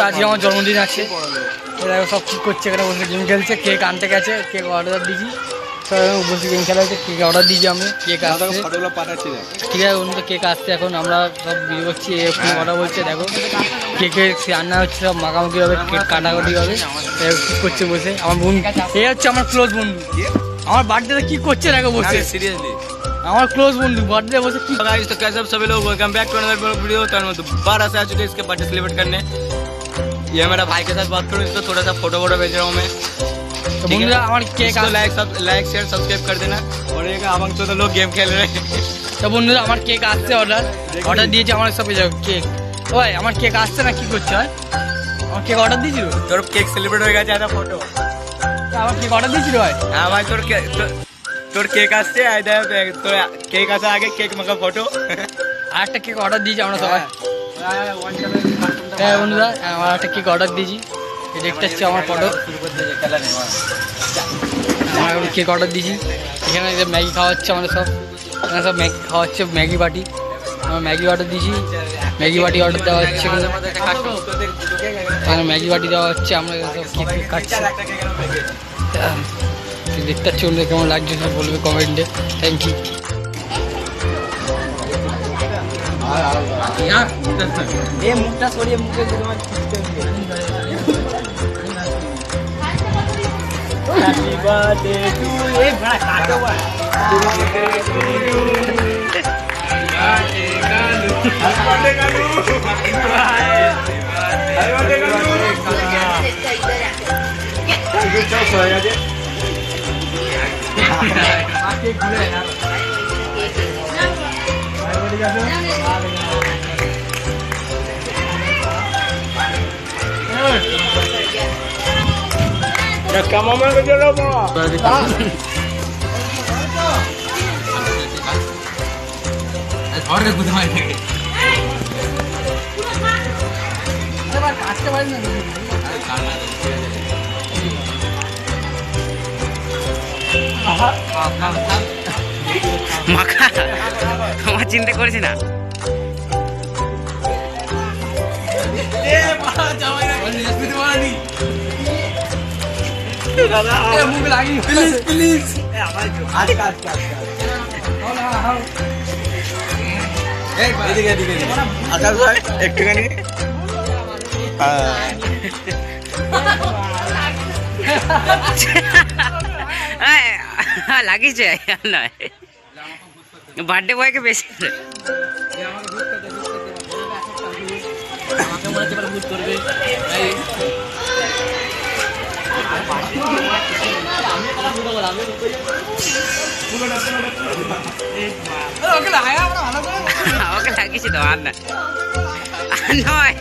আজকে আমার জন্মদিন আছে, এরা সব ঠিক করছে, এখানে বসে গেম খেলছে, কেক আনতে গেছে, কেক অর্ডার দিয়েছি, সব বসে গেম খেলা হচ্ছে, কেক অর্ডার দিয়েছি আমি, কেক আসছে, ঠিক আছে বন্ধু, কেক আসছে, এখন আমরা সব বিয়ে করছি, এখানে কথা বলছে, দেখো কেকের রান্না হচ্ছে, সব মাখামাখি হবে, কেক কাটাকাটি হবে, ঠিক করছে বসে, আমার বোন, এই হচ্ছে আমার ক্লোজ বন্ধু, আমার বার্থডেতে কি করছে দেখো বসে, सीरियसली আমার ক্লোজ বন্ধু বার্থডে বসে কি। गाइस तो कैसे आप सभी लोग welcome back to another video. तो हम दोबारा से आ चुके हैं इसके बर्थडे सेलिब्रेट करने। ये मेरा भाई के साथ बात करूँ, इसको थोड़ा सा फोटो भेज रहा हूँ मैं। তো বন্ধুরা আমার কেক लाइक शेयर सब्सक्राइब कर देना। और ये हम तो लोग गेम खेल रहे हैं। তো বন্ধুরা আমার কেক আসছে, অর্ডার দিয়েছে আমার সব কেক, ওই আমার কেক আসছে না, কি করছে হয়, আমার কেক অর্ডার দিয়েছিল, তোর কেক সেলিব্রেট হয়ে গেছে, একটা ফটো আমার কেক অর্ডার দিয়েছিল হয়, হ্যাঁ ভাই তোর কেক আসছে, তোর কেক আসা আগে কেক মাখা ফটো, আর একটা কেক অর্ডার দিয়েছি আমরা সবাই। হ্যাঁ বন্ধুরা আমার একটা কেক অর্ডার দিয়েছি, দেখতে হচ্ছে আমার ফটো, আমার কেক অর্ডার দিয়েছি, এখানে ম্যাগি খাওয়া হচ্ছে আমাদের সব, এখানে সব ম্যাগি খাওয়া হচ্ছে, ম্যাগি বাটি, আমার ম্যাগি অর্ডার দিয়েছি, ম্যাগি বাটি অর্ডার দেওয়া হচ্ছে, এখানে ম্যাগি বাটি দেওয়া হচ্ছে, আমরা সব কেক কাটছি, দেখতে পাচ্ছি বন্ধু কেমন লাগছে সব বলবে কমেন্টে, থ্যাংক ইউ। মুখটা সরিয়ে মুখে হ্যাপি বার্থডে টু এ বড়া কাটো বা মাখা আমার চিন্তা করেছি না, একটুখানি লাগিয়েছে নয়, বার্থডে বয়কে বেশি ওকে লাগিয়েছি তো, আর না নয়